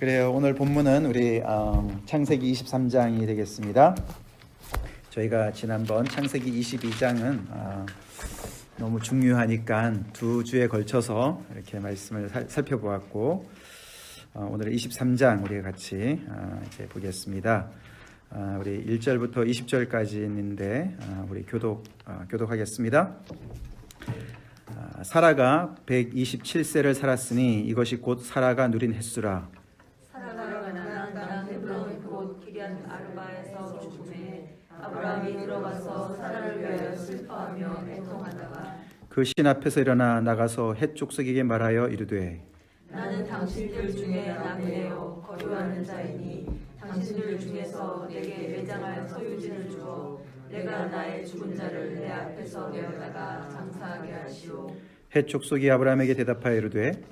그래요. 오늘 본문은 우리 창세기 23장이 되겠습니다. 저희가 지난번 창세기 22장은 너무 중요하니까 두 주에 걸쳐서 이렇게 말씀을 살펴보았고, 오늘 23장 우리가 같이 이제 보겠습니다. 우리 1절부터 20절까지인데 우리 교독하겠습니다. 사라가 127세를 살았으니 이것이 곧 사라가 누린 횟수라. 사라가 나간 헤브론 곧 기럇 아르바에서 죽음에 아브라함이 들어가서 사라를 위하여 슬퍼하며 애통하다가 그 신 앞에서 일어나 나가서 헷 족속에게 말하여 이르되, 나는 당신들 중에 나그네요 거류하는 자이니 당신들 중에서 내게 매장할 소유지를 주어 내가 나의 죽은 자를 내 앞에서 내어다가 장사하게 하시오. 헷 족속이 아브라함에게 대답하여 이르되,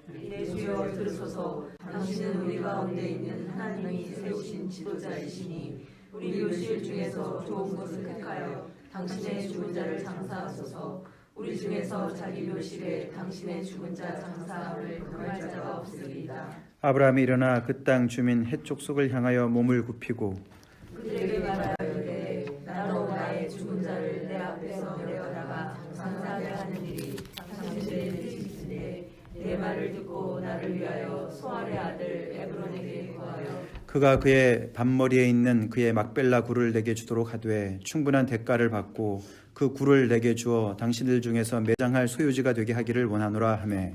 내 주여 들으소서. 당신은 우리 가운데 있는 하나님이 세우신 지도자이시니 우리 묘실 중에서 좋은 곳을 택하여 당신의 죽은 자를 장사하소서. 우리 중에서 자기 묘실에 당신의 죽은 자 장사함을 금할 자가 없으리이다. 아브라함이 일어나 그 땅 주민 헷 족속을 향하여 몸을 굽히고 그들에게 말하여되 나도 나의 죽은 자를 내 앞에서 내어다가 장사하게 하는 일이 당신들의 뜻이시되 내 말을 듣고 나를 위하여 소알의 아들 에브론에게 구하여 그가 그의 밭머리에 있는 그의 막벨라 굴을 내게 주도록 하되 충분한 대가를 받고 그 굴을 내게 주어 당신들 중에서 매장할 소유지가 되게 하기를 원하노라 하매,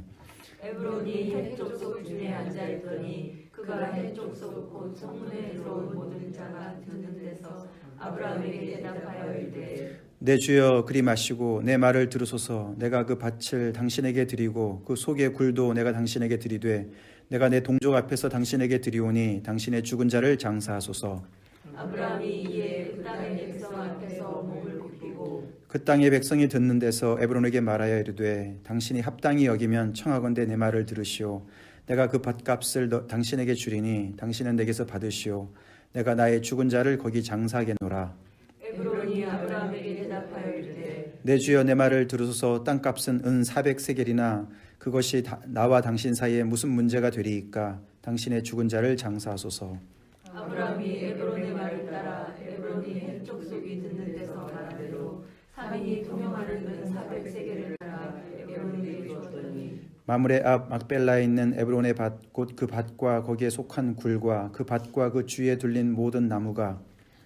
에브론이 헷 족속 중에 앉아있더니 그가 헷 족속 곧 성문에 들어온 모든 자가 듣는 데서 아브라함에게 대답하여 이르되, 내 주여 그리 마시고 내 말을 들으소서. 내가 그 밭을 당신에게 드리고 그 속의 굴도 내가 당신에게 드리되 내가 내 동족 앞에서 당신에게 드리오니 당신의 죽은 자를 장사하소서. 아브라함이 이에 그 땅의 백성 앞에서 몸을 굽히고 그 땅의 백성이 듣는 데서 에브론에게 말하여 이르되, 당신이 합당히 여기면 청하건대 내 말을 들으시오. 내가 그 밭값을 당신에게 주리니 당신은 내게서 받으시오. 내가 나의 죽은 자를 거기 장사하게 노라. 에브론이 아브라함에게 대답하여 이르되, 내 주여 내 말을 들으소서. 땅값은 은 400세겔이나 그것이 나와 당신 사이에 무슨 문제가 되리이까. 당신의 죽은 자를 장사하소서. 아브라함이 에브론의 말을 따라 에브론이 헷 족속이 듣는 데서 말하대로 3인이 통용하는 은 400세겔을 따라 에브론에게 주었더니 마므레 앞 막벨라에 있는 에브론의 밭 곧 그 밭과 거기에 속한 굴과 그 밭과 그 주위에 둘린 모든 나무가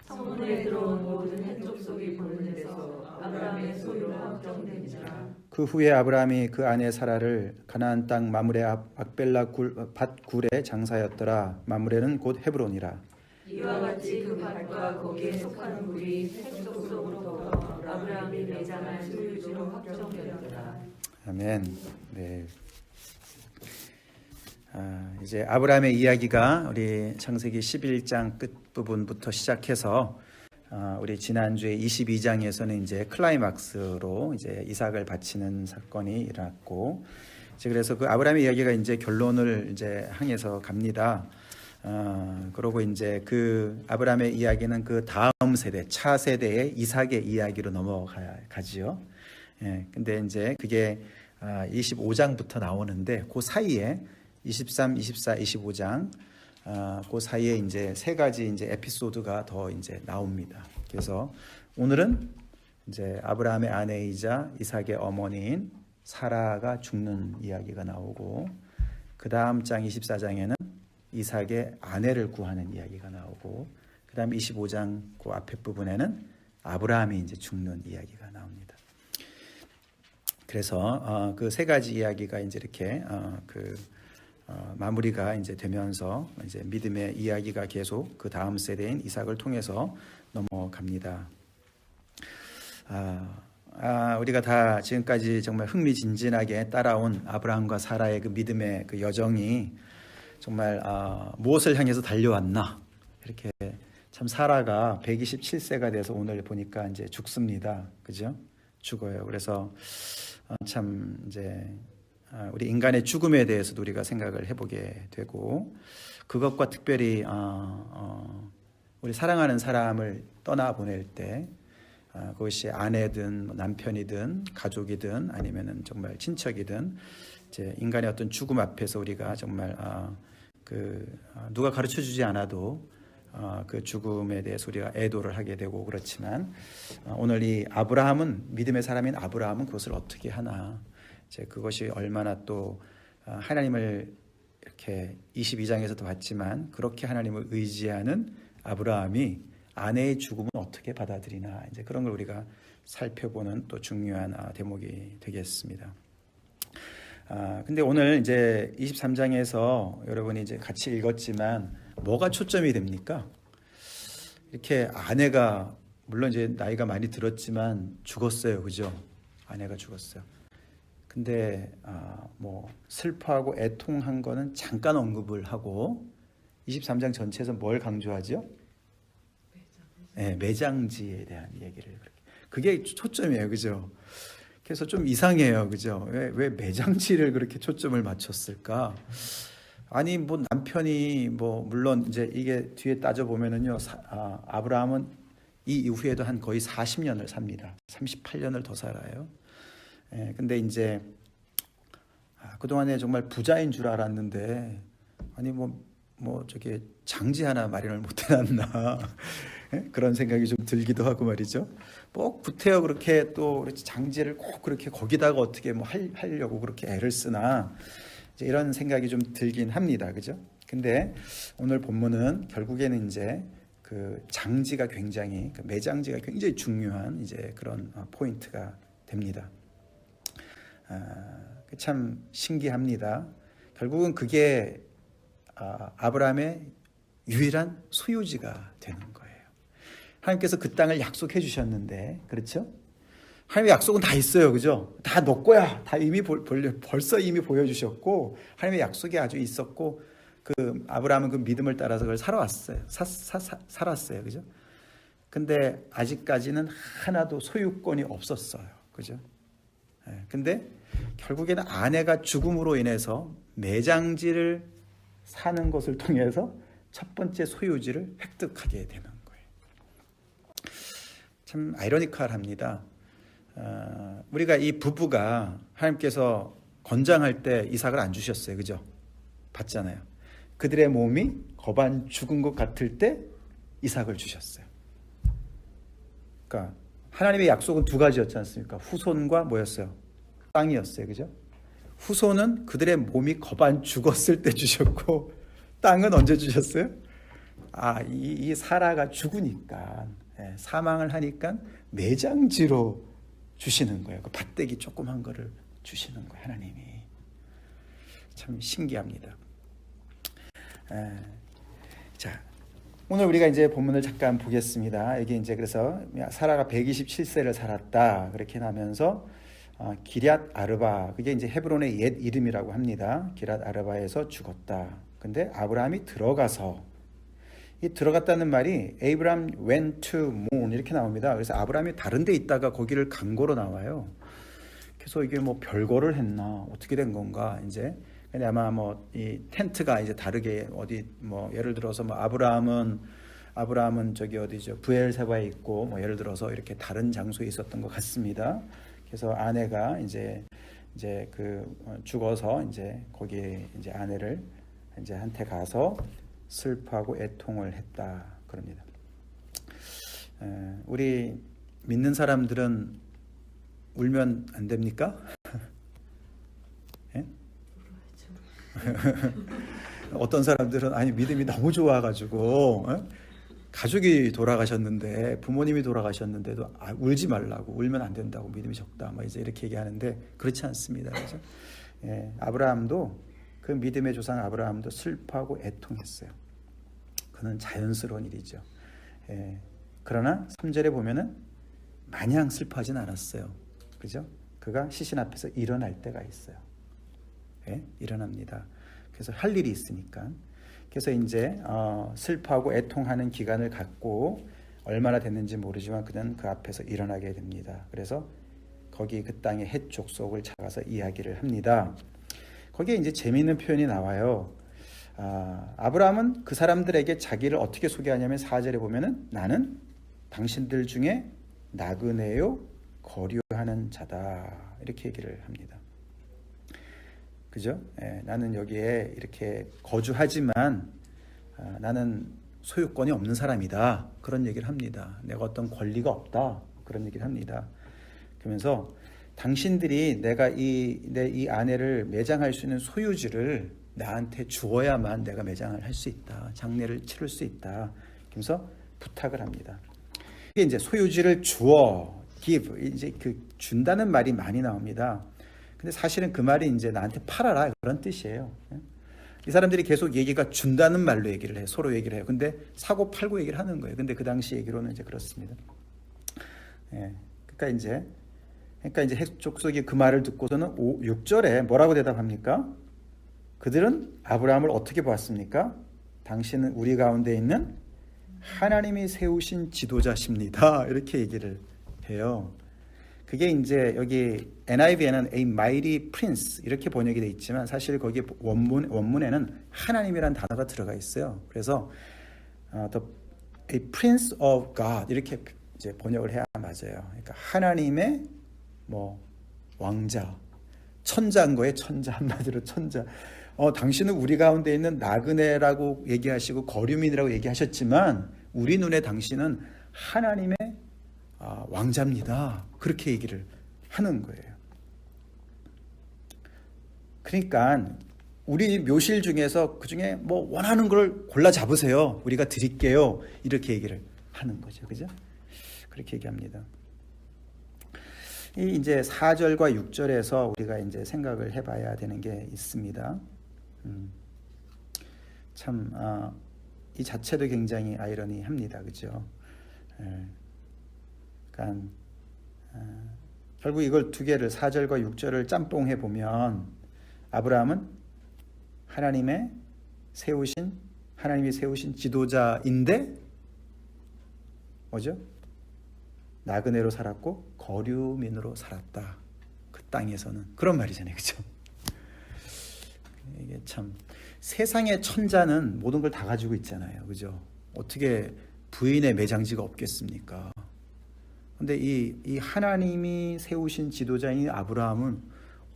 성문에 들어온 모든 헷 족속이 보는 데서 아브라함의 소유로 확정된지라. 그 후에 아브라함이 그 아내 사라를 가나안 땅 마므레 앞 막벨라 밭 굴에 장사하였더라. 마므레는 곧 헤브론이라. 이와 같이 그 밭과 거기에 속한 굴이 헷 족속으로부터 아브라함이 매장할 소유지로 확정되었더라. 아멘. 네. 이제 아브라함의 이야기가 우리 창세기 11장 끝부분부터 시작해서 우리 지난주에 22장에서는 이제 클라이막스로 이제 이삭을 바치는 사건이 일어났고, 이제 그래서 그 아브라함의 이야기가 이제 결론을 이제 향해서 갑니다. 그러고 이제 그 아브라함의 이야기는 그 다음 세대, 차 세대의 이삭의 이야기로 넘어가지요. 예, 근데 이제 그게 25장부터 나오는데 그 사이에 23, 24, 25장 그 사이에 이제 세 가지 이제 에피소드가 더 이제 나옵니다. 그래서 오늘은 이제 아브라함의 아내이자 이삭의 어머니인 사라가 죽는 이야기가 나오고, 그 다음 장 24장에는 이삭의 아내를 구하는 이야기가 나오고, 그 다음 25장 그 앞에 부분에는 아브라함이 이제 죽는 이야기가 나옵니다. 그래서 그 세 가지 이야기가 이제 이렇게 마무리가 이제 되면서 이제 믿음의 이야기가 계속 그 다음 세대인 이삭을 통해서 넘어갑니다. 우리가 다 지금까지 정말 흥미진진하게 따라온 아브라함과 사라의 그 믿음의 그 여정이 정말 무엇을 향해서 달려왔나, 이렇게 참 사라가 127세가 돼서 오늘 보니까 이제 죽습니다. 그죠? 죽어요. 그래서 참 이제 우리 인간의 죽음에 대해서도 우리가 생각을 해보게 되고, 그것과 특별히 우리 사랑하는 사람을 떠나보낼 때 그것이 아내든 남편이든 가족이든 아니면은 정말 친척이든 이제 인간의 어떤 죽음 앞에서 우리가 정말 누가 가르쳐 주지 않아도 그 죽음에 대해서 우리가 애도를 하게 되고 그렇지만 오늘 이 아브라함은 믿음의 사람인 아브라함은 그것을 어떻게 하나 이제 그것이 얼마나 또 하나님을 이렇게 22장에서도 봤지만 그렇게 하나님을 의지하는 아브라함이 아내의 죽음을 어떻게 받아들이나 이제 그런 걸 우리가 살펴보는 또 중요한 대목이 되겠습니다. 근데 오늘 이제 23장에서 여러분이 이제 같이 읽었지만 뭐가 초점이 됩니까? 이렇게 아내가 물론 이제 나이가 많이 들었지만 죽었어요, 그죠? 아내가 죽었어요. 근데 뭐 슬퍼하고 애통한 거는 잠깐 언급을 하고 23장 전체에서 뭘 강조하죠? 네, 매장지에 대한 얘기를 그게 초점이에요, 그죠? 그래서 좀 이상해요, 그죠? 왜 매장지를 그렇게 초점을 맞췄을까? 아니 뭐 남편이 뭐 물론 이제 이게 뒤에 따져 보면은요, 아브라함은 이 이후에도 한 거의 40년을 삽니다. 38년을 더 살아요. 근데 이제 그동안에 정말 부자인 줄 알았는데 아니 뭐 저기 장지 하나 마련을 못 해놨나 그런 생각이 좀 들기도 하고 말이죠. 뭐 구태여 그렇게 또 장지를 꼭 그렇게 거기다가 어떻게 뭐 하려고 그렇게 애를 쓰나 이제 이런 생각이 좀 들긴 합니다, 그죠? 근데 오늘 본문은 결국에는 이제 그 장지가 굉장히 매장지가 굉장히 중요한 이제 그런 포인트가 됩니다. 참 신기합니다. 결국은 그게 아브라함의 유일한 소유지가 되는 거예요. 하나님께서 그 땅을 약속해 주셨는데, 그렇죠? 하나님의 약속은 다 있어요, 그죠? 다 너 거야. 다 이미 벌써 이미 보여주셨고, 하나님의 약속이 아주 있었고, 그 아브라함은 그 믿음을 따라서 그걸 살아왔어요. 살았어요, 그죠? 근데 아직까지는 하나도 소유권이 없었어요, 그죠? 근데 결국에는 아내가 죽음으로 인해서 매장지를 사는 것을 통해서 첫 번째 소유지를 획득하게 되는 거예요. 참 아이러니컬합니다. 우리가 이 부부가 하나님께서 건장할 때 이삭을 안 주셨어요, 그죠? 봤잖아요. 그들의 몸이 거반 죽은 것 같을 때 이삭을 주셨어요. 그러니까 하나님의 약속은 두 가지였지 않습니까? 후손과 뭐였어요? 땅이었어요, 그죠? 후손은 그들의 몸이 거반 죽었을 때 주셨고 땅은 언제 주셨어요? 이 사라가 죽으니까 사망을 하니까 매장지로 주시는 거예요. 그 밭대기 조그만 거를 주시는 거예요, 하나님이. 참 신기합니다. 자, 오늘 우리가 이제 본문을 잠깐 보겠습니다. 이게 이제 그래서 사라가 127세를 살았다 그렇게 나면서 기럇 아르바, 그게 이제 헤브론의 옛 이름이라고 합니다. 기럇 아르바에서 죽었다. 근데 아브라함이 들어가서, 이 들어갔다는 말이 Abraham went to moon 이렇게 나옵니다. 그래서 아브라함이 다른 데 있다가 거기를 간 거로 나와요. 그래서 이게 뭐 별거를 했나 어떻게 된 건가 이제. 근데 아마 뭐 이 텐트가 이제 다르게 어디 뭐 예를 들어서 뭐 아브라함은 저기 어디죠 브엘세바에 있고 뭐 예를 들어서 이렇게 다른 장소에 있었던 것 같습니다. 그래서 아내가 이제 그 죽어서 이제 거기에 이제 아내를 이제 한테 가서 슬퍼하고 애통을 했다 그럽니다. 우리 믿는 사람들은 울면 안 됩니까? 예? 어떤 사람들은 아니 믿음이 너무 좋아가지고 가족이 돌아가셨는데 부모님이 돌아가셨는데도 울지 말라고, 울면 안 된다고, 믿음이 적다 막 이제 이렇게 얘기하는데 그렇지 않습니다. 그렇죠? 아브라함도 그 믿음의 조상 아브라함도 슬퍼하고 애통했어요. 그는 자연스러운 일이죠. 그러나 3절에 보면은 마냥 슬퍼하진 않았어요. 그죠? 그가 시신 앞에서 일어날 때가 있어요. 일어납니다. 그래서 할 일이 있으니까. 그래서 이제 슬퍼하고 애통하는 기간을 갖고 얼마나 됐는지 모르지만 그는 그 앞에서 일어나게 됩니다. 그래서 거기 그 땅의 헷 족속을 찾아가서 이야기를 합니다. 거기에 이제 재미있는 표현이 나와요. 아브라함은 그 사람들에게 자기를 어떻게 소개하냐면 4절에 보면은 나는 당신들 중에 나그네요 거류하는 자다 이렇게 얘기를 합니다. 그죠? 나는 여기에 이렇게 거주하지만 나는 소유권이 없는 사람이다. 그런 얘기를 합니다. 내가 어떤 권리가 없다. 그런 얘기를 합니다. 그러면서 당신들이 내가 이 아내를 매장할 수 있는 소유지를 나한테 주어야만 내가 매장을 할 수 있다. 장례를 치를 수 있다. 그러면서 부탁을 합니다. 이게 이제 소유지를 주어, give, 이제 그 준다는 말이 많이 나옵니다. 근데 사실은 그 말이 이제 나한테 팔아라 그런 뜻이에요. 이 사람들이 계속 얘기가 준다는 말로 얘기를 해요. 서로 얘기를 해요. 근데 사고 팔고 얘기를 하는 거예요. 근데 그 당시 얘기로는 이제 그렇습니다. 그러니까 이제 헷 족속이 그 말을 듣고서는 6절에 뭐라고 대답합니까? 그들은 아브라함을 어떻게 보았습니까? 당신은 우리 가운데 있는 하나님이 세우신 지도자십니다. 이렇게 얘기를 해요. 그게 이제 여기 NIV에는 a mighty prince 이렇게 번역이 되어 있지만 사실 거기 원문에는 하나님이란 단어가 들어가 있어요. 그래서 a prince of God 이렇게 이제 번역을 해야 맞아요. 그러니까 하나님의 왕자, 천자인 거예요. 천자, 한마디로 천자. 당신은 우리 가운데 있는 나그네라고 얘기하시고 거류민이라고 얘기하셨지만 우리 눈에 당신은 하나님의 왕자입니다. 그렇게 얘기를 하는 거예요. 그러니까 우리 묘실 중에서 그 중에 원하는 걸 골라 잡으세요. 우리가 드릴게요. 이렇게 얘기를 하는 거죠. 그죠? 그렇게 얘기합니다. 이 이제 4절과 6절에서 우리가 이제 생각을 해봐야 되는 게 있습니다. 이 자체도 굉장히 아이러니합니다. 그죠? 그러니까 결국 이걸 두 개를 4절과 6절을 짬뽕해 보면 아브라함은 하나님이 세우신 지도자인데 뭐죠? 나그네로 살았고 거류민으로 살았다. 그 땅에서는 그런 말이잖아요. 그죠? 이게 참 세상의 천자는 모든 걸 다 가지고 있잖아요. 그죠? 어떻게 부인의 매장지가 없겠습니까? 근데 이 하나님이 세우신 지도자인 아브라함은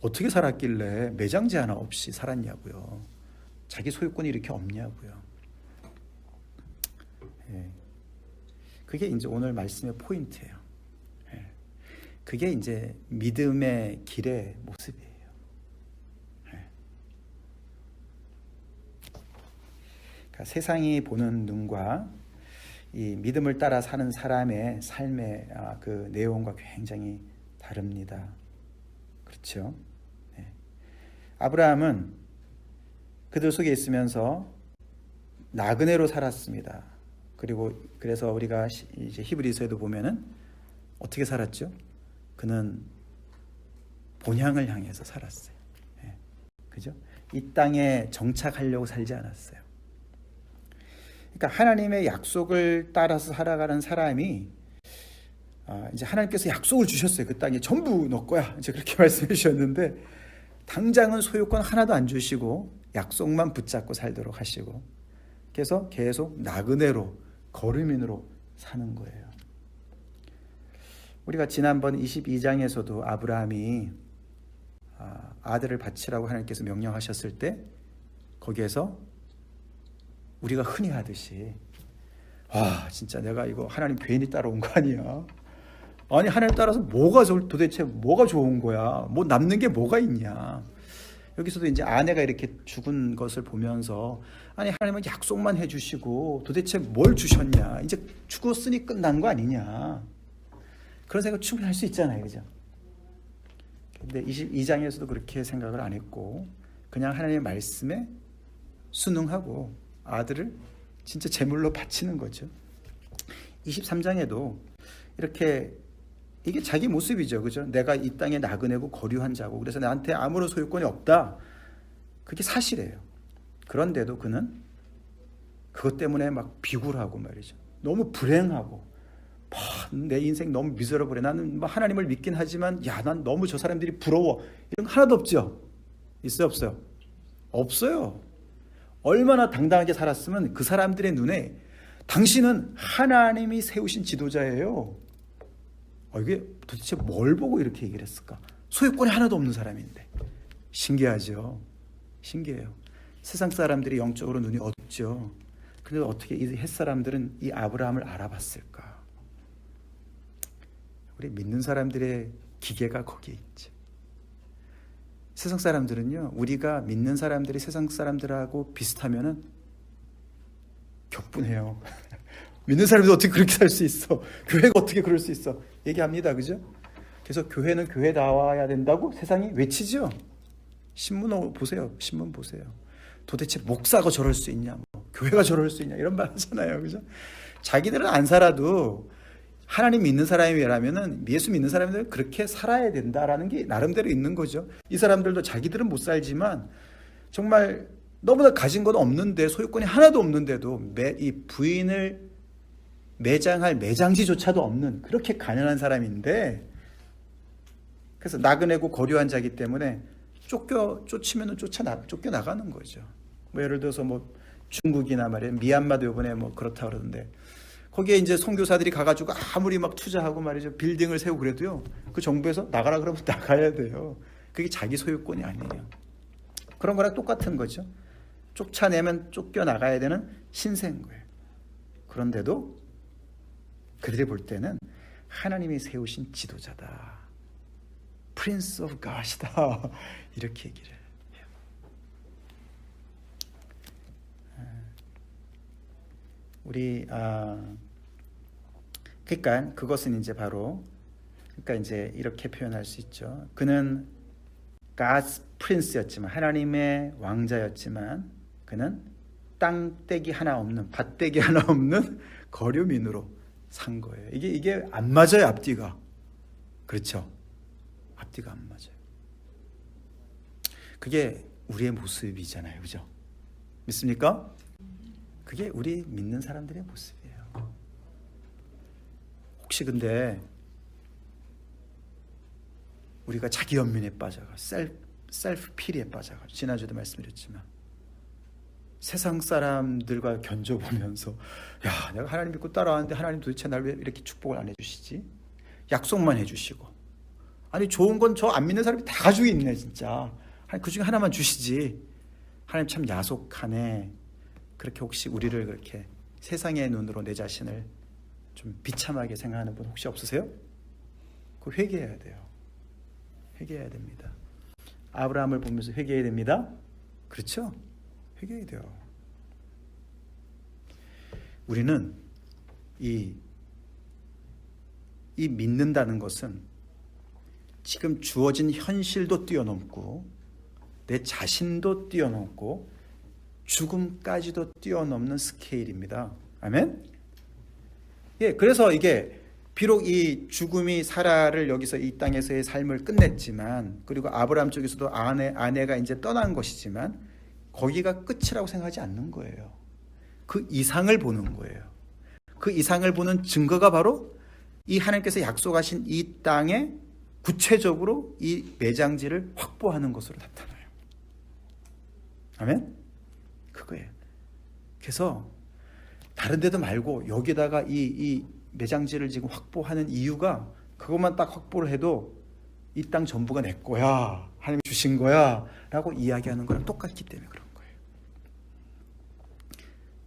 어떻게 살았길래 매장지 하나 없이 살았냐고요. 자기 소유권이 이렇게 없냐고요. 그게 이제 오늘 말씀의 포인트예요. 그게 이제 믿음의 길의 모습이에요. 그러니까 세상이 보는 눈과 이 믿음을 따라 사는 사람의 삶의 그 내용과 굉장히 다릅니다. 그렇죠? 아브라함은 그들 속에 있으면서 나그네로 살았습니다. 그래서 우리가 이제 히브리서에도 보면은 어떻게 살았죠? 그는 본향을 향해서 살았어요. 그죠? 이 땅에 정착하려고 살지 않았어요. 그러니까 하나님의 약속을 따라서 살아가는 사람이 이제 하나님께서 약속을 주셨어요. 그 땅에 전부 너 거야. 이제 그렇게 말씀해 주셨는데 당장은 소유권 하나도 안 주시고 약속만 붙잡고 살도록 하시고 그래서 계속 나그네로 거류민으로 사는 거예요. 우리가 지난번 22장에서도 아브라함이 아들을 바치라고 하나님께서 명령하셨을 때 거기에서 우리가 흔히 하듯이 진짜 내가 이거 하나님 괜히 따라온 거 아니야. 아니 하나님 따라서 도대체 뭐가 좋은 거야. 뭐 남는 게 뭐가 있냐. 여기서도 이제 아내가 이렇게 죽은 것을 보면서 아니 하나님은 약속만 해주시고 도대체 뭘 주셨냐. 이제 죽었으니 끝난 거 아니냐. 그런 생각 충분히 할 수 있잖아요. 그죠? 근데 22장에서도 그렇게 생각을 안 했고 그냥 하나님의 말씀에 순응하고 아들을 진짜 제물로 바치는 거죠. 23장에도 이렇게 이게 자기 모습이죠. 그죠? 내가 이 땅에 나그네고 거류한 자고 그래서 나한테 아무런 소유권이 없다. 그게 사실이에요. 그런데도 그는 그것 때문에 막 비굴하고 말이죠. 너무 불행하고 내 인생 너무 미serable. 나는 하나님을 믿긴 하지만 난 너무 저 사람들이 부러워. 이런 거 하나도 없죠. 있어요? 없어요? 없어요. 얼마나 당당하게 살았으면 그 사람들의 눈에 당신은 하나님이 세우신 지도자예요. 이게 도대체 뭘 보고 이렇게 얘기를 했을까? 소유권이 하나도 없는 사람인데. 신기하죠. 신기해요. 세상 사람들이 영적으로 눈이 어둡죠. 그런데 어떻게 이 햇사람들은 이 아브라함을 알아봤을까? 우리 믿는 사람들의 기계가 거기에 있지. 세상 사람들은요, 우리가 믿는 사람들이 세상 사람들하고 비슷하면은 격분해요. 믿는 사람들이 어떻게 그렇게 살 수 있어? 교회가 어떻게 그럴 수 있어? 얘기합니다. 그죠? 그래서 교회는 교회 나와야 된다고 세상이 외치죠. 신문 보세요. 신문 보세요. 도대체 목사가 저럴 수 있냐? 뭐, 교회가 저럴 수 있냐? 이런 말 하잖아요. 그죠? 자기들은 안 살아도 하나님 믿는 사람이라면은 예수 믿는 사람들은 그렇게 살아야 된다라는 게 나름대로 있는 거죠. 이 사람들도 자기들은 못 살지만 정말 너무나 가진 건 없는데 소유권이 하나도 없는데도 이 부인을 매장할 매장지조차도 없는 그렇게 가난한 사람인데, 그래서 나그네고 거류한 자이기 때문에 쫓으면 쫓겨나가는 거죠. 뭐 예를 들어서 뭐 중국이나 말이에요. 미얀마도 이번에 뭐 그렇다 그러던데, 거기에 이제 선교사들이 가가지고 아무리 막 투자하고 말이죠, 빌딩을 세우고 그래도요, 그 정부에서 나가라 그러면 나가야 돼요. 그게 자기 소유권이 아니에요. 그런 거랑 똑같은 거죠. 쫓아내면 쫓겨나가야 되는 신세인 거예요. 그런데도 그들이 볼 때는 하나님이 세우신 지도자다, Prince of God이다, 이렇게 얘기를 해요. 우리 그러니까 그것은 이제 바로, 그러니까 이제 이렇게 표현할 수 있죠. 그는 God's Prince였지만, 하나님의 왕자였지만 그는 땅떼기 하나 없는, 밭떼기 하나 없는 거류민으로 산 거예요. 이게 안 맞아요, 앞뒤가. 그렇죠? 앞뒤가 안 맞아요. 그게 우리의 모습이잖아요, 그죠? 믿습니까? 그게 우리 믿는 사람들의 모습이에요. 혹시 근데 우리가 자기 연민에 빠져가, 셀프 피리에 빠져가, 지난주에도 말씀드렸지만 세상 사람들과 견줘보면서, 야, 내가 하나님 믿고 따라왔는데 하나님 도대체 날 왜 이렇게 축복을 안 해주시지? 약속만 해주시고, 아니 좋은 건 저 안 믿는 사람이 다 가지고 있네 진짜. 그 중에 하나만 주시지. 하나님 참 야속하네. 그렇게 혹시 우리를 그렇게 세상의 눈으로 내 자신을 좀 비참하게 생각하는 분 혹시 없으세요? 그거 회개해야 돼요. 회개해야 됩니다. 아브라함을 보면서 회개해야 됩니다. 그렇죠? 회개해야 돼요. 우리는 이 믿는다는 것은 지금 주어진 현실도 뛰어넘고 내 자신도 뛰어넘고 죽음까지도 뛰어넘는 스케일입니다. 아멘? 예, 그래서 이게 비록 이 죽음이 사라를 여기서 이 땅에서의 삶을 끝냈지만, 그리고 아브라함 쪽에서도 아내가 이제 떠난 것이지만 거기가 끝이라고 생각하지 않는 거예요. 그 이상을 보는 거예요. 그 이상을 보는 증거가 바로 이 하나님께서 약속하신 이 땅에 구체적으로 이 매장지를 확보하는 것으로 나타나요. 아멘? 그거예요. 그래서 다른 데도 말고 여기다가 이 매장지를 지금 확보하는 이유가, 그것만 딱 확보를 해도 이 땅 전부가 내 거야, 하나님이 주신 거야 라고 이야기하는 거랑 똑같기 때문에 그런 거예요.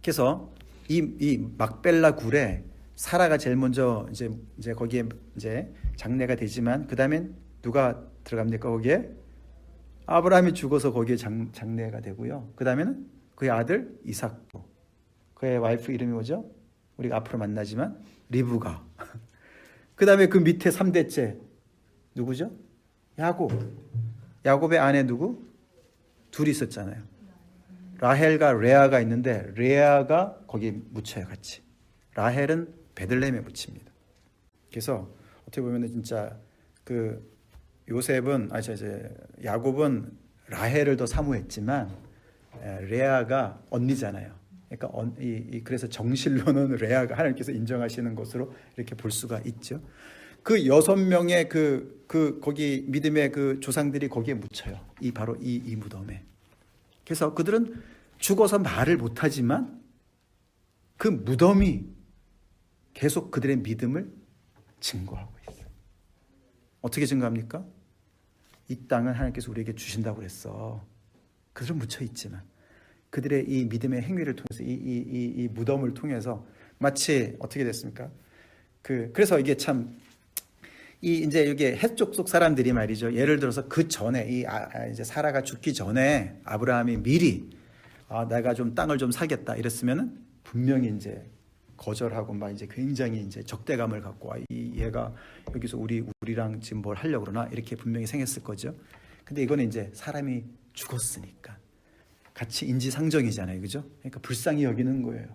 그래서 이 막벨라 굴에 사라가 제일 먼저 이제 거기에 이제 장례가 되지만, 그 다음엔 누가 들어갑니까? 거기에 아브라함이 죽어서 거기에 장례가 되고요. 그 다음에는 그의 아들 이삭도, 그의 와이프 이름이 뭐죠? 우리가 앞으로 만나지만 리브가. 그 다음에 그 밑에 3대째 누구죠? 야곱. 야곱의 아내 누구? 둘이 있었잖아요. 라헬과 레아가 있는데 레아가 거기 묻혀요, 같이. 라헬은 베들레헴에 묻힙니다. 그래서 어떻게 보면 진짜 그 요셉은 야곱은 라헬을 더 사모했지만 레아가 언니잖아요. 그러니까 그래서 정실로는 레아가 하나님께서 인정하시는 것으로 이렇게 볼 수가 있죠. 그 6명의 거기 믿음의 그 조상들이 거기에 묻혀요. 바로 이 무덤에. 그래서 그들은 죽어서 말을 못하지만 그 무덤이 계속 그들의 믿음을 증거하고 있어요. 어떻게 증거합니까? 이 땅은 하나님께서 우리에게 주신다고 그랬어. 그들은 묻혀 있지만 그들의 이 믿음의 행위를 통해서 이 무덤을 통해서 마치 어떻게 됐습니까? 그래서 이게 참 이제 이게 헷족 속 사람들이 말이죠. 예를 들어서 그 전에 이제 사라가 죽기 전에 아브라함이 미리 내가 좀 땅을 좀 사겠다 이랬으면은 분명히 이제 거절하고 막 이제 굉장히 이제 적대감을 갖고 얘가 여기서 우리랑 지금 뭘 하려고 그러나 이렇게 분명히 생겼을 거죠. 근데 이거는 이제 사람이 죽었으니까 같이 인지상정이잖아요, 그죠? 그러니까 불쌍히 여기는 거예요.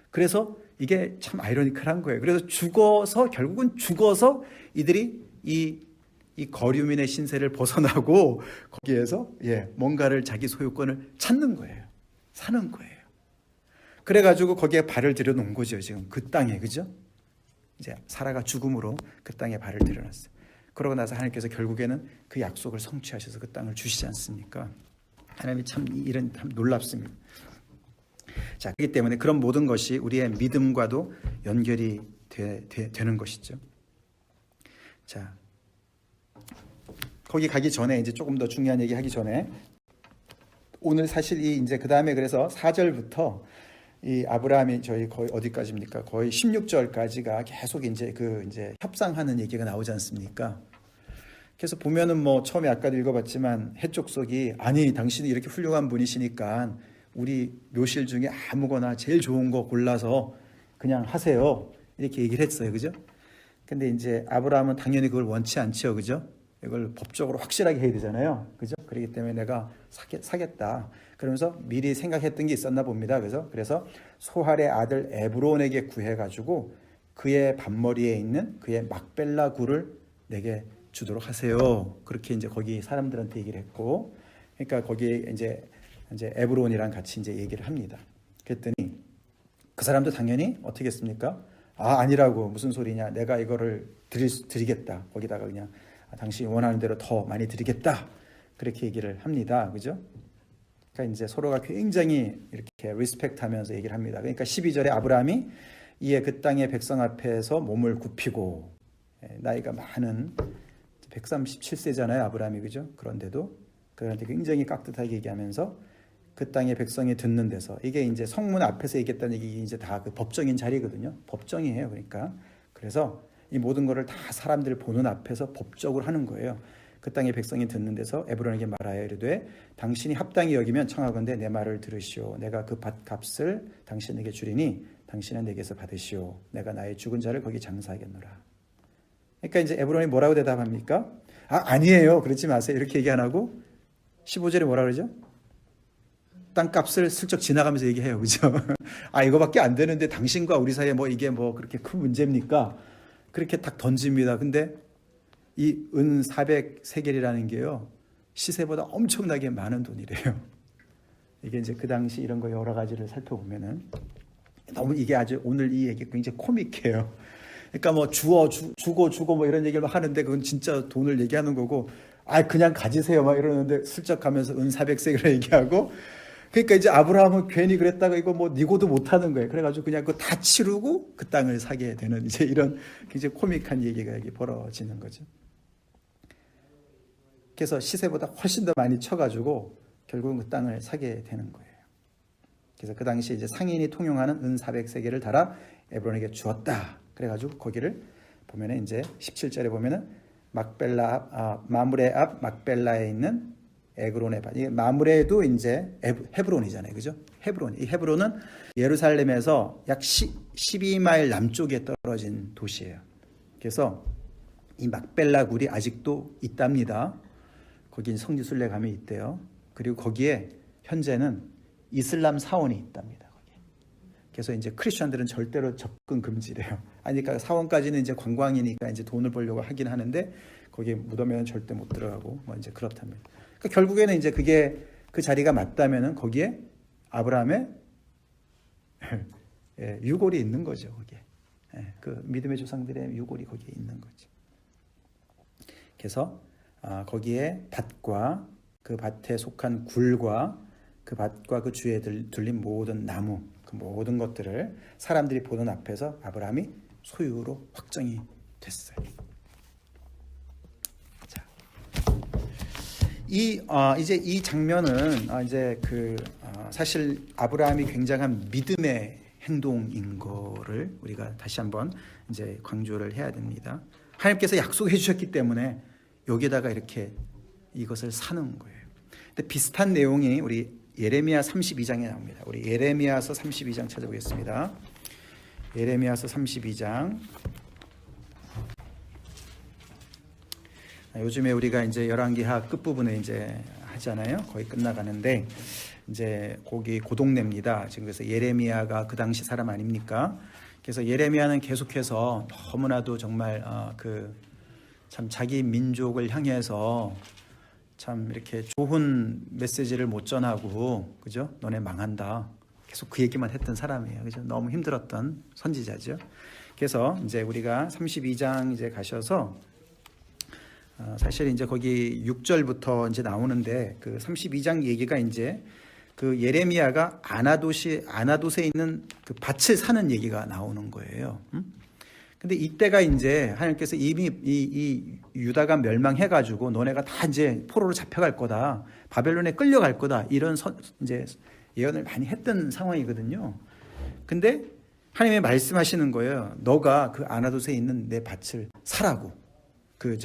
그래서 이게 참 아이러니컬한 거예요. 그래서 결국은 죽어서 이들이 이 거류민의 신세를 벗어나고 거기에서 뭔가를 자기 소유권을 찾는 거예요. 사는 거예요. 그래가지고 거기에 발을 들여놓은 거죠. 지금 그 땅에, 그죠? 이제 사라가 죽음으로 그 땅에 발을 들여놨어요. 그러고 나서 하나님께서 결국에는 그 약속을 성취하셔서 그 땅을 주시지 않습니까? 하나님이 참 놀랍습니다. 자, 그렇기 때문에 그런 모든 것이 우리의 믿음과도 연결이 되는 것이죠. 자, 거기 가기 전에 이제 조금 더 중요한 얘기 하기 전에 오늘 사실 이제 그 다음에 그래서 4절부터 이 아브라함이 저희 거의 어디까지입니까? 거의 16절까지가 계속 이제 이제 협상하는 얘기가 나오지 않습니까? 그래서 보면은 뭐 처음에 아까도 읽어봤지만 해족속이 아니 당신이 이렇게 훌륭한 분이시니까 우리 묘실 중에 아무거나 제일 좋은 거 골라서 그냥 하세요. 이렇게 얘기를 했어요. 그죠? 근데 이제 아브라함은 당연히 그걸 원치 않죠. 그죠? 이걸 법적으로 확실하게 해야 되잖아요. 그죠? 그렇기 때문에 내가 사겠다. 그러면서 미리 생각했던 게 있었나 봅니다. 그래서 소할의 아들 에브론에게 구해가지고 그의 반머리에 있는 그의 막벨라 굴을 내게 주도록 하세요. 그렇게 이제 거기 사람들한테 얘기를 했고, 그러니까 거기에 이제 에브론이랑 같이 이제 얘기를 합니다. 그랬더니 그 사람도 당연히 어떻게 했습니까? 아니라고 무슨 소리냐? 내가 이거를 드리겠다. 거기다가 그냥 당신이 원하는 대로 더 많이 드리겠다. 그렇게 얘기를 합니다. 그죠? 그러니까 이제 서로가 굉장히 이렇게 리스펙트하면서 얘기를 합니다. 그러니까 12절에 아브라함이 이에 그 땅의 백성 앞에서 몸을 굽히고 나이가 많은 137세잖아요. 아브라함이 그죠? 그런데도 그한테 굉장히 깍듯하게 얘기하면서 그 땅의 백성이 듣는 데서 이게 이제 성문 앞에서 얘기했다는 얘기 이제 다 그 법정인 자리거든요. 법정이에요. 그러니까 그래서 이 모든 것을 다 사람들 보는 앞에서 법적으로 하는 거예요. 그 땅의 백성이 듣는 데서 에브론에게 말하여 이르되 당신이 합당히 여기면 청하건대 내 말을 들으시오. 내가 그 밭값을 당신에게 주리니 당신은 내게서 받으시오. 내가 나의 죽은 자를 거기 장사하겠노라. 그러니까 이제 에브론이 뭐라고 대답합니까? 아니에요. 그러지 마세요. 이렇게 얘기 안 하고 15절에 뭐라 그러죠? 땅값을 슬쩍 지나가면서 얘기해요. 그죠? 이거밖에 안 되는데 당신과 우리 사이에 뭐 이게 뭐 그렇게 큰 문제입니까? 그렇게 딱 던집니다. 근데 이 은 400세겔이라는 게요. 시세보다 엄청나게 많은 돈이래요. 이게 이제 그 당시 이런 거 여러 가지를 살펴보면은 너무 이게 아주 오늘 이 얘기 굉장히 코믹해요. 그러니까 뭐 주고 뭐 이런 얘기를 하는데 그건 진짜 돈을 얘기하는 거고 그냥 가지세요 막 이러는데 슬쩍 가면서 은 400세겔을 얘기하고 그러니까 이제 아브라함은 괜히 그랬다가 이거 뭐 니고도 못 하는 거예요. 그래가지고 그냥 그거 다 치르고 그 땅을 사게 되는 이제 이런 굉장히 코믹한 얘기가 여기 벌어지는 거죠. 그래서 시세보다 훨씬 더 많이 쳐가지고 결국은 그 땅을 사게 되는 거예요. 그래서 그 당시 이제 상인이 통용하는 은 400세겔을 달아 에브론에게 주었다. 그래가지고 거기를 보면은 이제 17절에 보면은 마므레 앞 막벨라에 있는 에그론의 밭. 이 마므레도 이제 헤브론이잖아요, 그죠? 이 헤브론은 예루살렘에서 약 12마일 남쪽에 떨어진 도시예요. 그래서 이 막벨라 굴이 아직도 있답니다. 거기 성지 순례 가면 있대요. 그리고 거기에 현재는 이슬람 사원이 있답니다. 거기. 그래서 이제 크리스천들은 절대로 접근 금지래요. 그러니까 사원까지는 이제 관광이니까 이제 돈을 벌려고 하긴 하는데 거기 무덤에는 절대 못 들어가고 뭐 이제 그렇답니다. 그러니까 결국에는 이제 그게 그 자리가 맞다면은 거기에 아브라함의 유골이 있는 거죠. 거기에 그 믿음의 조상들의 유골이 거기에 있는 거죠. 그래서 거기에 밭과 그 밭에 속한 굴과 그 밭과 그 주위에 둘린 모든 나무 그 모든 것들을 사람들이 보는 앞에서 아브라함이 소유로 확정이 됐어요. 자, 이제 이 장면은 이제 사실 아브라함이 굉장한 믿음의 행동인 거를 우리가 다시 한번 이제 강조를 해야 됩니다. 하나님께서 약속해 주셨기 때문에 여기에다가 이렇게 이것을 사는 거예요. 근데 비슷한 내용이 우리 예레미야 32장에 나옵니다. 우리 예레미야서 32장 찾아보겠습니다. 예레미야서 32장. 요즘에 우리가 이제 열왕기하 끝부분에 이제 하잖아요. 거의 끝나가는데 이제 거기 고동네입니다. 지금 그래서 예레미야가 그 당시 사람 아닙니까? 그래서 예레미야는 계속해서 너무나도 정말 참 자기 민족을 향해서 참 이렇게 좋은 메시지를 못 전하고, 그죠? 너네 망한다. 계속 그 얘기만 했던 사람이에요. 그죠? 너무 힘들었던 선지자죠. 그래서 이제 우리가 32장 이제 가셔서 사실 이제 거기 6절부터 이제 나오는데 그 32장 얘기가 이제 그 예레미야가 아나돗에 있는 그 밭을 사는 얘기가 나오는 거예요. 근데 이때가 이제 하나님께서 이미 이 유다가 멸망해가지고 너네가 다 이제 포로로 잡혀갈 거다, 바벨론에 끌려갈 거다, 이런 이제 예언을 많이 했던 상황이거든요. 근데 하나님이 말씀하시는 거예요. 너가 그 아나돗에 있는 내 밭을 사라고. 그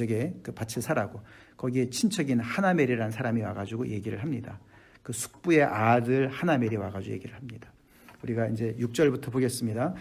밭을 사라고. 거기에 친척인 하나멜이라는 사람이 와가지고 얘기를 합니다. 그 숙부의 아들 하나멜이 와가지고 얘기를 합니다. 우리가 이제 6절부터 보겠습니다.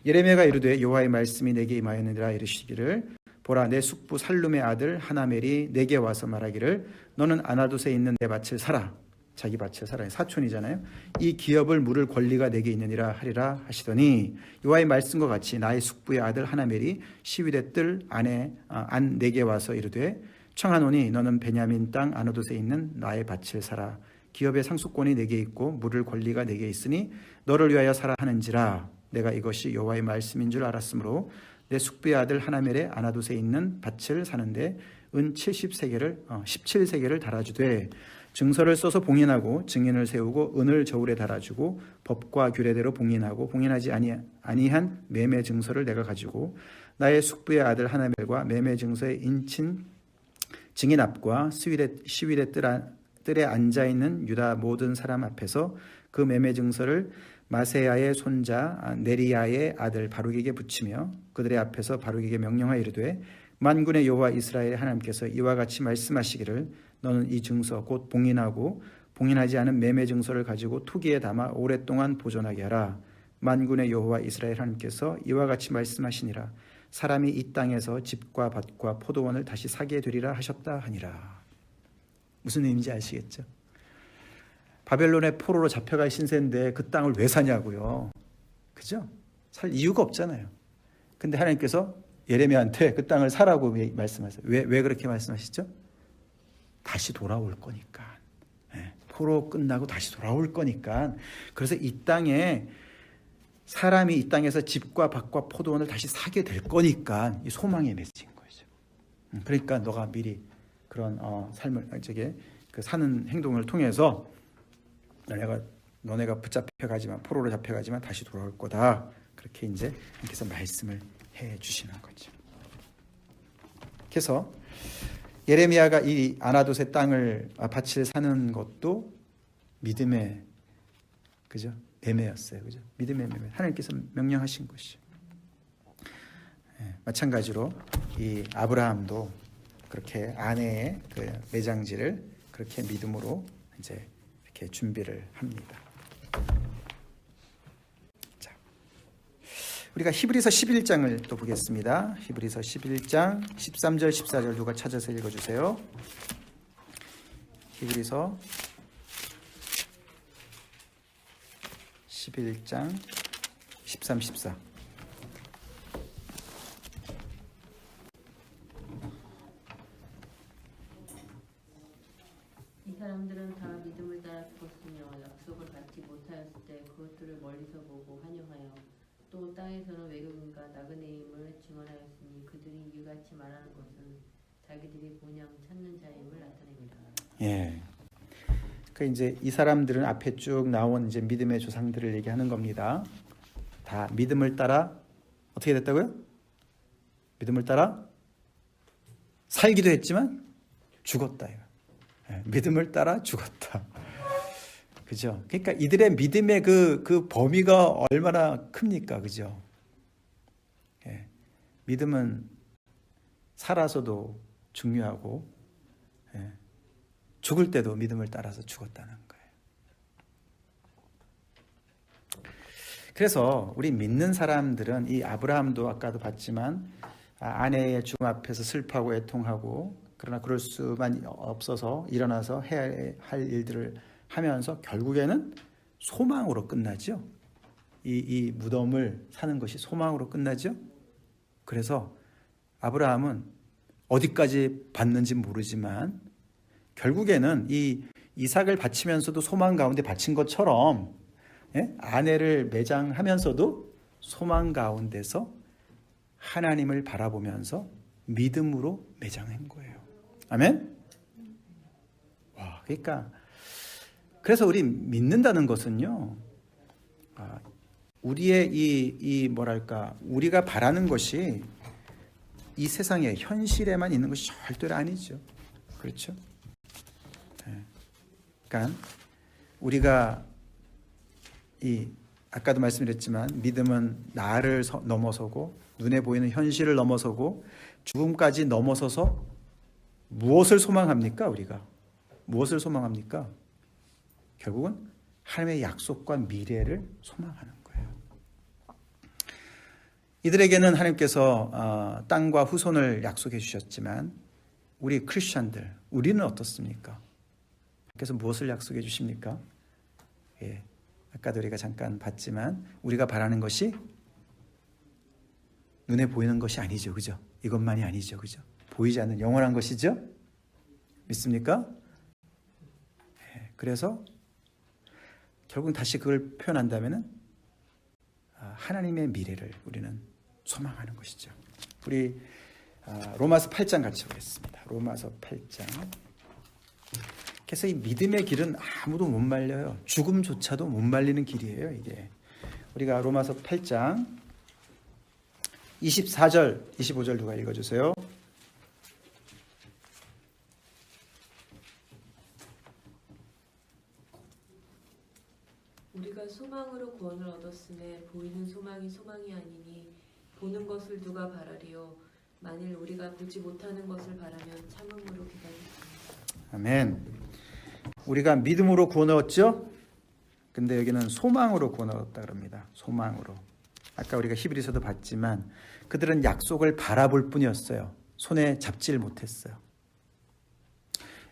예레미야가 이르되 여호와의 말씀이 내게 임하였느니라. 이르시기를 보라, 내 숙부 살룸의 아들 하나멜이 내게 와서 말하기를 너는 아나돗에 있는 내 밭을 사라. 자기 밭을 사라. 사촌이잖아요. 이 기업을 물을 권리가 내게 있느니라 하리라 하시더니 여호와의 말씀과 같이 나의 숙부의 아들 하나멜이 시위대 뜰 안 내게 와서 이르되 청하노니 너는 베냐민 땅 아나돗에 있는 나의 밭을 사라. 기업의 상속권이 내게 있고 물을 권리가 내게 있으니 너를 위하여 사라 하는지라. 내가 이것이 여호와의 말씀인 줄 알았으므로 내 숙부의 아들 하나멜의 아나돗에 있는 밭을 사는데 은 17세겔을 달아주되 증서를 써서 봉인하고 증인을 세우고 은을 저울에 달아주고 법과 규례대로 봉인하고 봉인하지 아니한 매매 증서를 내가 가지고 나의 숙부의 아들 하나멜과 매매 증서의 인친 증인 앞과 시위대 뜰에 앉아있는 유다 모든 사람 앞에서 그 매매 증서를 마세야의 손자 네리야의 아들 바룩에게 붙이며 그들의 앞에서 바룩에게 명령하여 이르되 만군의 여호와 이스라엘 하나님께서 이와 같이 말씀하시기를 너는 이 증서 곧 봉인하고 봉인하지 않은 매매 증서를 가지고 투기에 담아 오랫동안 보존하게 하라. 만군의 여호와 이스라엘 하나님께서 이와 같이 말씀하시니라. 사람이 이 땅에서 집과 밭과 포도원을 다시 사게 되리라 하셨다 하니라. 무슨 의미인지 아시겠죠? 바벨론의 포로로 잡혀갈 신세인데 그 땅을 왜 사냐고요. 그죠? 살 이유가 없잖아요. 근데 하나님께서 예레미야한테 그 땅을 사라고 말씀하세요. 왜 그렇게 말씀하시죠? 다시 돌아올 거니까. 포로 끝나고 다시 돌아올 거니까. 그래서 이 땅에 사람이 이 땅에서 집과 밭과 포도원을 다시 사게 될 거니까 이 소망의 메시지인 거죠. 그러니까 너가 미리 그런 삶을 사는 행동을 통해서 너네가 붙잡혀가지만 포로로 잡혀가지만 다시 돌아올 거다. 그렇게 이제 하나님께서 말씀을 해 주시는 거죠. 그래서 예레미야가 이 아나돗의 밭을 사는 것도 믿음의 그죠? 매매였어요. 그죠? 믿음의 매매. 하나님께서 명령하신 것이죠. 마찬가지로 이 아브라함도 그렇게 아내의 그 매장지를 그렇게 믿음으로 이제 이렇게 준비를 합니다. 자, 우리가 히브리서 11장을 또 보겠습니다. 히브리서 11장 13절 14절 누가 찾아서 읽어주세요. 히브리서 11장 13, 14. 이 사람들은 다 믿음을 따라 죽었으며 약속을 받지 못하였을 때 그것들을 멀리서 보고 환영하여 또 땅에서는 외국인과 나그네임을 증언하였으니 그들이 이같이 말하는 것은 자기들이 본향 찾는 자임을 나타냅니다. 예. 그 이제 이 사람들은 앞에 쭉 나온 이제 믿음의 조상들을 얘기하는 겁니다. 다 믿음을 따라 어떻게 됐다고요? 믿음을 따라 살기도 했지만 죽었다. 믿음을 따라 죽었다. 그죠? 그러니까 이들의 믿음의 그 범위가 얼마나 큽니까? 그죠? 예. 믿음은 살아서도 중요하고, 예. 죽을 때도 믿음을 따라서 죽었다는 거예요. 그래서 우리 믿는 사람들은 이 아브라함도 아까도 봤지만 아내의 죽음 앞에서 슬퍼하고 애통하고, 그러나 그럴 수만 없어서 일어나서 해야 할 일들을 하면서 결국에는 소망으로 끝나죠. 이 무덤을 사는 것이 소망으로 끝나죠. 그래서 아브라함은 어디까지 봤는지 모르지만 결국에는 이 이삭을 바치면서도 소망 가운데 바친 것처럼, 예? 아내를 매장하면서도 소망 가운데서 하나님을 바라보면서 믿음으로 매장한 거예요. 아멘? 와, 그러니까 그래서 우리 믿는다는 것은요, 우리의 이 뭐랄까, 우리가 바라는 것이 이 세상의 현실에만 있는 것이 절대로 아니죠. 그렇죠? 그러니까 우리가 아까도 말씀드렸지만 믿음은 나를 넘어서고 눈에 보이는 현실을 넘어서고 죽음까지 넘어서서 무엇을 소망합니까? 우리가 무엇을 소망합니까? 결국은 하나님의 약속과 미래를 소망하는 거예요. 이들에게는 하나님께서 땅과 후손을 약속해 주셨지만 우리 크리스천들, 우리는 어떻습니까? 그래서 무엇을 약속해 주십니까? 예, 아까도 우리가 잠깐 봤지만 우리가 바라는 것이 눈에 보이는 것이 아니죠. 그죠? 이것만이 아니죠. 그죠? 보이지 않는 영원한 것이죠? 믿습니까? 예, 그래서 결국 다시 그걸 표현한다면은 하나님의 미래를 우리는 소망하는 것이죠. 우리 로마서 8장 같이 보겠습니다. 로마서 8장. 그래서 이 믿음의 길은 아무도 못 말려요. 죽음조차도 못 말리는 길이에요, 이게. 우리가 로마서 8장 24절, 25절 누가 읽어주세요. 우리가 소망으로 구원을 얻었음에 보이는 소망이 소망이 아니니 보는 것을 누가 바라리요. 만일 우리가 보지 못하는 것을 바라면 참음으로 기다리라. 아멘. 우리가 믿음으로 구원을 얻죠. 근데 여기는 소망으로 구원을 얻었다 그럽니다. 소망으로. 아까 우리가 히브리서도 봤지만 그들은 약속을 바라볼 뿐이었어요. 손에 잡지를 못했어요.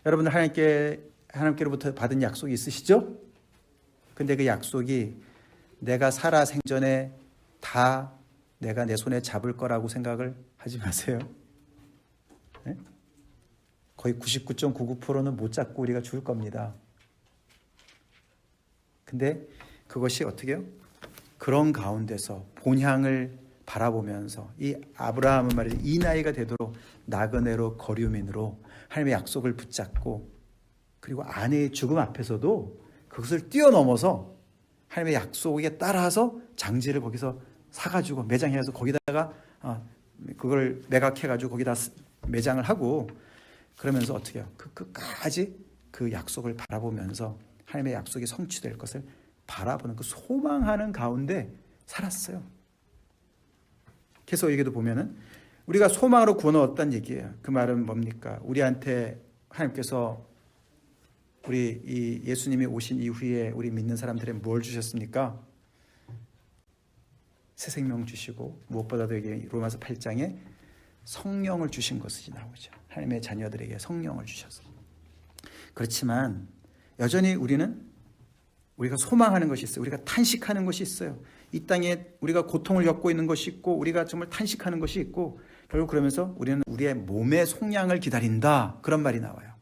여러분들 하나님께로부터 받은 약속이 있으시죠? 근데 그 약속이 내가 살아 생전에 다 내가 내 손에 잡을 거라고 생각을 하지 마세요. 네? 거의 99.99%는 못 잡고 우리가 죽을 겁니다. 근데 그것이 어떻게 해요? 그런 가운데서 본향을 바라보면서 이 아브라함은 말이죠. 이 나이가 되도록 나그네로 거류민으로 하나님의 약속을 붙잡고 그리고 아내의 죽음 앞에서도 그것을 뛰어넘어서 하나님의 약속에 따라서 장지를 거기서 사가지고 매장해서 거기다가 그걸 매각해가지고 거기다 매장을 하고 그러면서 어떻게 해요? 그 끝까지 그 약속을 바라보면서 하나님의 약속이 성취될 것을 바라보는 그 소망하는 가운데 살았어요. 그래서 여기도 보면은 우리가 소망으로 구원을 얻었다는 얘기예요. 그 말은 뭡니까? 우리한테 하나님께서 우리 이 예수님이 오신 이후에 우리 믿는 사람들에 뭘 주셨습니까? 새 생명 주시고 무엇보다도 여기 로마서 8장에 성령을 주신 것이 나오죠. 하나님의 자녀들에게 성령을 주셔서. 그렇지만 여전히 우리가 소망하는 것이 있어요. 우리가 탄식하는 것이 있어요. 이 땅에 우리가 고통을 겪고 있는 것이 있고 우리가 정말 탄식하는 것이 있고 결국 그러면서 우리는 우리의 몸의 속량을 기다린다. 그런 말이 나와요.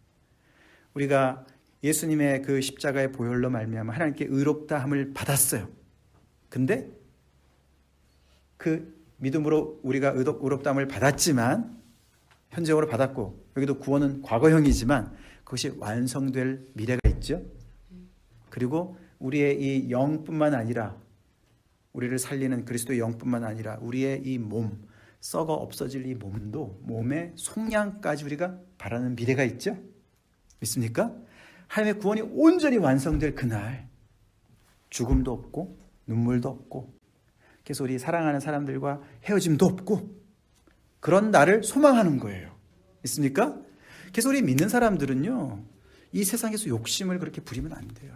우리가 예수님의 그 십자가의 보혈로 말미암아 하나님께 의롭다함을 받았어요. 근데 그 믿음으로 우리가 의롭다함을 받았지만 현재적으로 받았고 여기도 구원은 과거형이지만 그것이 완성될 미래가 있죠. 그리고 우리의 이 영뿐만 아니라 우리를 살리는 그리스도의 영뿐만 아니라 우리의 이 몸, 썩어 없어질 이 몸도 몸의 속량까지 우리가 바라는 미래가 있죠. 믿습니까? 하나님의 구원이 온전히 완성될 그날 죽음도 없고 눈물도 없고 그래서 우리 사랑하는 사람들과 헤어짐도 없고 그런 날을 소망하는 거예요. 믿습니까? 그래서 우리 믿는 사람들은요, 이 세상에서 욕심을 그렇게 부리면 안 돼요.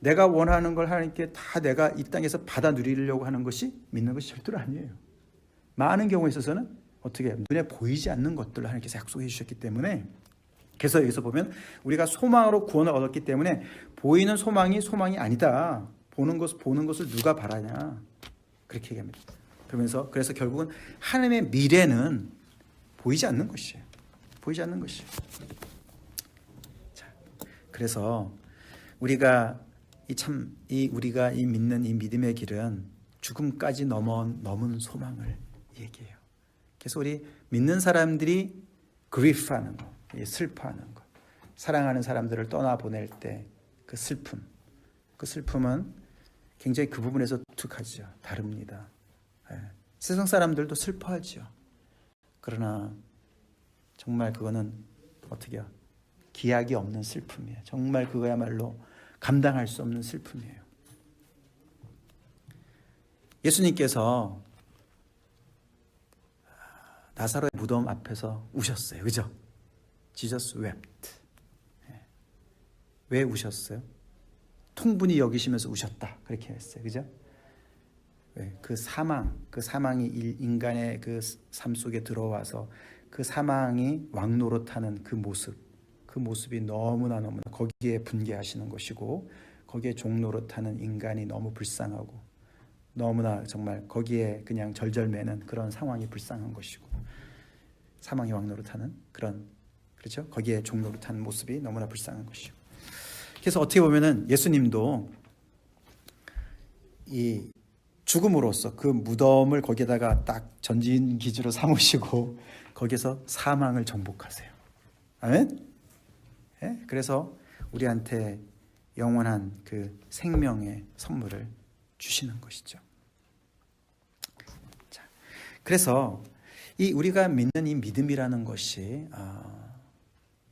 내가 원하는 걸 하나님께 다 내가 이 땅에서 받아 누리려고 하는 것이 믿는 것이 절대로 아니에요. 많은 경우에 있어서는 어떻게 눈에 보이지 않는 것들을 하나님께서 약속해 주셨기 때문에 그래서 여기서 보면 우리가 소망으로 구원을 얻었기 때문에 보이는 소망이 아니다. 보는 것을 누가 바라냐. 그렇게 얘기합니다. 그래서 결국은 하나님의 미래는 보이지 않는 것이에요. 보이지 않는 것이에요. 자, 그래서 우리가 우리가 믿는 이 믿음의 길은 죽음까지 넘은 소망을 얘기해요. 그래서 우리 믿는 사람들이 그리프하는 거, 슬퍼하는 것, 사랑하는 사람들을 떠나보낼 때 그 슬픔은 굉장히 그 부분에서 독특하죠. 다릅니다. 세상 사람들도 슬퍼하죠. 그러나 정말 그거는 어떻게요? 기약이 없는 슬픔이에요. 정말 그거야말로 감당할 수 없는 슬픔이에요. 예수님께서 나사로의 무덤 앞에서 우셨어요. 그죠? Jesus wept. 왜 우셨어요? 통분히 여기시면서 우셨다. 그렇게 했어요. 그죠? 그 사망이 인간의 그 삶 속에 들어와서 그 사망이 왕노릇하는 그 모습이 너무나 거기에 분개하시는 것이고 거기에 종노릇하는 인간이 너무 불쌍하고 너무나 정말 거기에 그냥 절절매는 그런 상황이 불쌍한 것이고 사망이 왕노릇하는 그렇죠? 거기에 종노릇하는 모습이 너무나 불쌍한 것이고 그래서 어떻게 보면은 예수님도 이 죽음으로써 그 무덤을 거기에다가 딱 전진 기지로 삼으시고 거기서 사망을 정복하세요. 아멘? 네? 그래서 우리한테 영원한 그 생명의 선물을 주시는 것이죠. 자, 그래서 우리가 믿는 이 믿음이라는 것이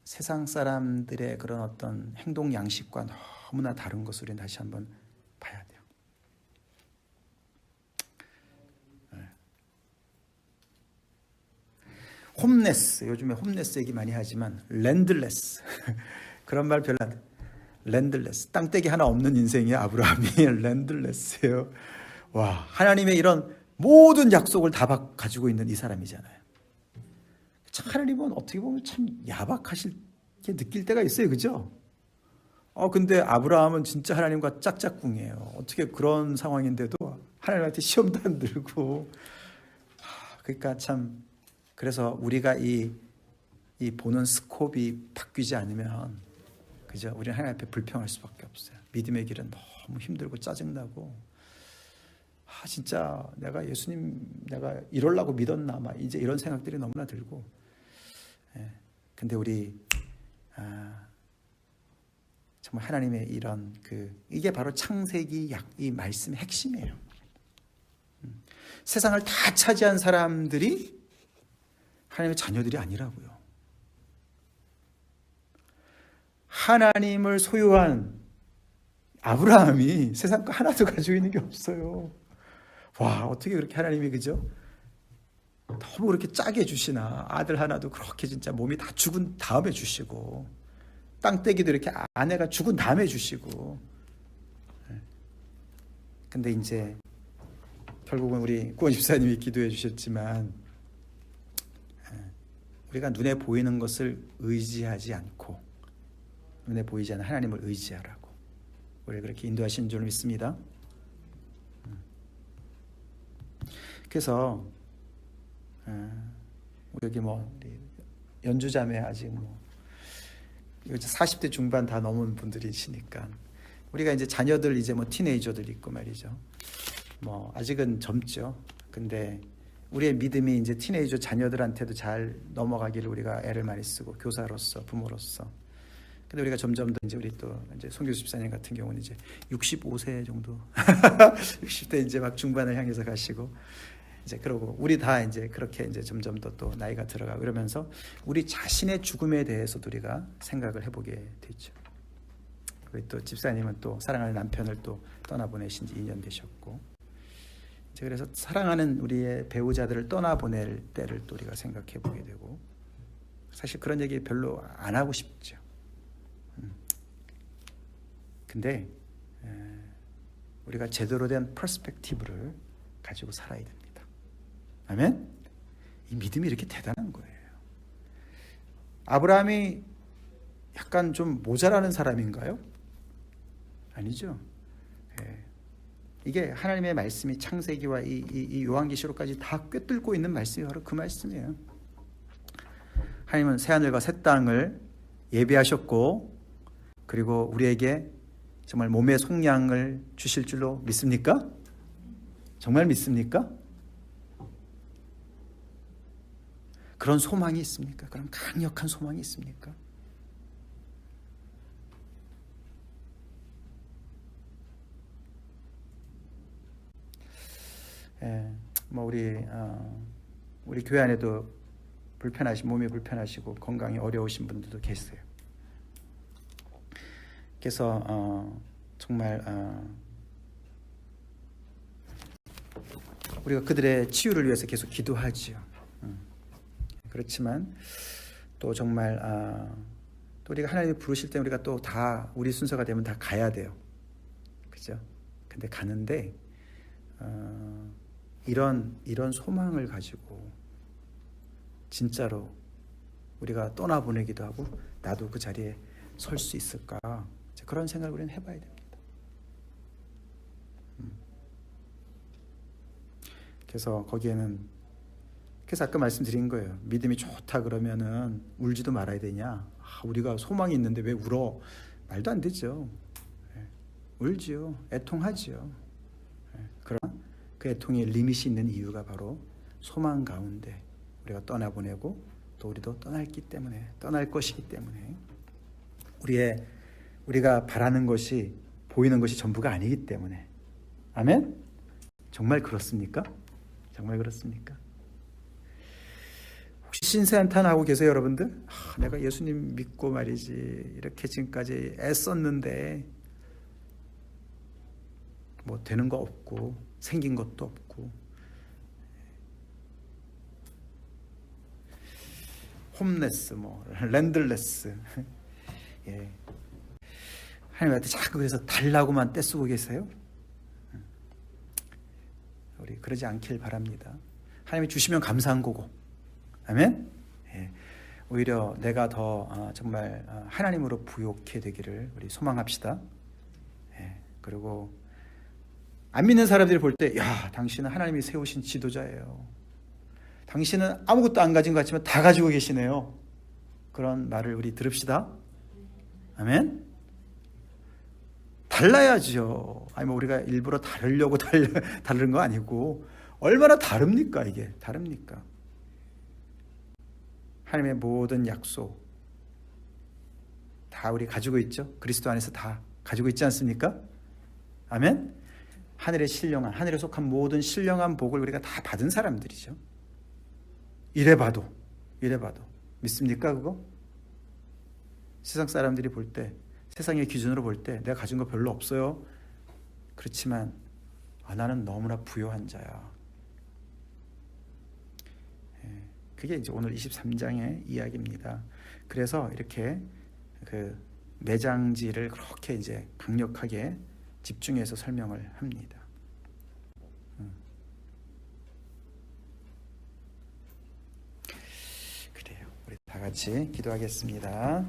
세상 사람들의 그런 어떤 행동 양식과 너무나 다른 것을 우리는 다시 한번 봐야 돼요. 홈레스, 요즘에 홈레스 얘기 많이 하지만 랜드레스 그런 말 별로 안 돼. 랜드레스, 땅떼기 하나 없는 인생이 아브라함이 랜드레스예요. 와, 하나님의 이런 모든 약속을 다 가지고 있는 이 사람이잖아요. 참 하나님은 어떻게 보면 참 야박하시게 느낄 때가 있어요. 그죠? 근데 아브라함은 진짜 하나님과 짝짝꿍이에요. 어떻게 그런 상황인데도 하나님한테 시험도 안 들고 그러니까 참 그래서 우리가 이 보는 스콥이 바뀌지 않으면 그죠? 우리는 하나님 앞에 불평할 수밖에 없어요. 믿음의 길은 너무 힘들고 짜증나고 진짜 내가 이러려고 믿었나 막 이제 이런 생각들이 너무나 들고 근데 우리 정말 하나님의 이런 이게 바로 창세기 이 말씀의 핵심이에요. 세상을 다 차지한 사람들이 하나님의 자녀들이 아니라고요. 하나님을 소유한 아브라함이 세상 거 하나도 가지고 있는 게 없어요. 와, 어떻게 그렇게 하나님이 그죠? 너무 그렇게 짜게 주시나. 아들 하나도 그렇게 진짜 몸이 다 죽은 다음에 주시고 땅떼기도 이렇게 아내가 죽은 다음에 주시고 근데 이제 결국은 우리 구원 집사님이 기도해 주셨지만 우리가 눈에 보이는 것을 의지하지 않고 눈에 보이지 않는 하나님을 의지하라고 우리를 그렇게 인도하신 줄 믿습니다. 그래서 여기 우리 연주자매 아직 40대 중반 다 넘은 분들이시니까 우리가 이제 자녀들 이제 티네이저들 있고 말이죠. 아직은 젊죠. 근데 우리의 믿음이 이제 티네이저 자녀들한테도 잘 넘어가기를 우리가 애를 많이 쓰고 교사로서 부모로서. 근데 우리가 점점 더 이제 이제 송교수 집사님 같은 경우는 이제 65세 정도 60대 이제 막 중반을 향해서 가시고 이제 그러고 우리 다 이제 그렇게 이제 점점 더 또 나이가 들어가고 이러면서 우리 자신의 죽음에 대해서도 우리가 생각을 해보게 되죠. 우리 또 집사님은 또 사랑하는 남편을 또 떠나보내신 지 2년 되셨고, 이제 그래서 사랑하는 우리의 배우자들을 떠나보낼 때를 또 우리가 생각해 보게 되고, 사실 그런 얘기 별로 안 하고 싶죠. 근데 우리가 제대로 된 퍼스펙티브를 가지고 살아야 됩니다. 아멘? 이 믿음이 이렇게 대단한 거예요. 아브라함이 약간 좀 모자라는 사람인가요? 아니죠. 이게 하나님의 말씀이 창세기와 이 요한계시록까지 다 꿰뚫고 있는 말씀이 바로 그 말씀이에요. 하나님은 새하늘과 새 땅을 예비하셨고, 그리고 우리에게 정말 몸의 속량을 주실 줄로 믿습니까? 정말 믿습니까? 그런 소망이 있습니까? 그런 강력한 소망이 있습니까? 뭐 우리 교회 안에도 몸이 불편하시고 건강이 어려우신 분들도 계세요. 그래서 정말 우리가 그들의 치유를 위해서 계속 기도하지요. 그렇지만 또 정말 또 우리가 하나님이 부르실 때 우리가 또 다 우리 순서가 되면 다 가야 돼요. 그죠? 근데 가는데 이런 소망을 가지고 진짜로 우리가 떠나보내기도 하고 나도 그 자리에 설 수 있을까, 그런 생각을 우리는 해봐야 됩니다. 그래서 거기에는, 그래서 아까 말씀드린 거예요. 믿음이 좋다 그러면은 울지도 말아야 되냐? 우리가 소망이 있는데 왜 울어? 말도 안 되죠. 울지요. 애통하지요. 그러나 그 애통에 리밋이 있는 이유가 바로 소망 가운데 우리가 떠나보내고 또 우리도 떠날 것이기 때문에 우리가 바라는 것이 보이는 것이 전부가 아니기 때문에. 아멘? 정말 그렇습니까? 정말 그렇습니까? 혹시 신세한탄하고 계세요, 여러분들? 내가 예수님 믿고 말이지 이렇게 지금까지 애썼는데 뭐 되는 거 없고 생긴 것도 없고, 홈레스, 뭐 랜들레스, 예. 하나님한테 자꾸 그래서 달라고만 떼쓰고 계세요? 우리 그러지 않길 바랍니다. 하나님이 주시면 감사한 거고, 아멘? 예. 오히려 내가 더 정말 하나님으로 부욕해 되기를 우리 소망합시다. 예. 그리고 안 믿는 사람들이 볼 때, 야, 당신은 하나님이 세우신 지도자예요. 당신은 아무것도 안 가진 것 같지만 다 가지고 계시네요. 그런 말을 우리 들읍시다. 아멘? 달라야죠. 아니 뭐 우리가 일부러 다르려고 다른 거 아니고, 얼마나 다릅니까? 이게 다릅니까? 하나님의 모든 약속 다 우리 가지고 있죠. 그리스도 안에서 다 가지고 있지 않습니까? 아멘? 하늘에 속한 모든 신령한 복을 우리가 다 받은 사람들이죠. 이래봐도 믿습니까 그거? 세상 사람들이 볼 때, 세상의 기준으로 볼 때 내가 가진 거 별로 없어요. 그렇지만 나는 너무나 부요한 자야. 그게 이제 오늘 23장의 이야기입니다. 그래서 이렇게 그 매장지를 그렇게 이제 강력하게 집중해서 설명을 합니다. 그래요. 우리 다 같이 기도하겠습니다.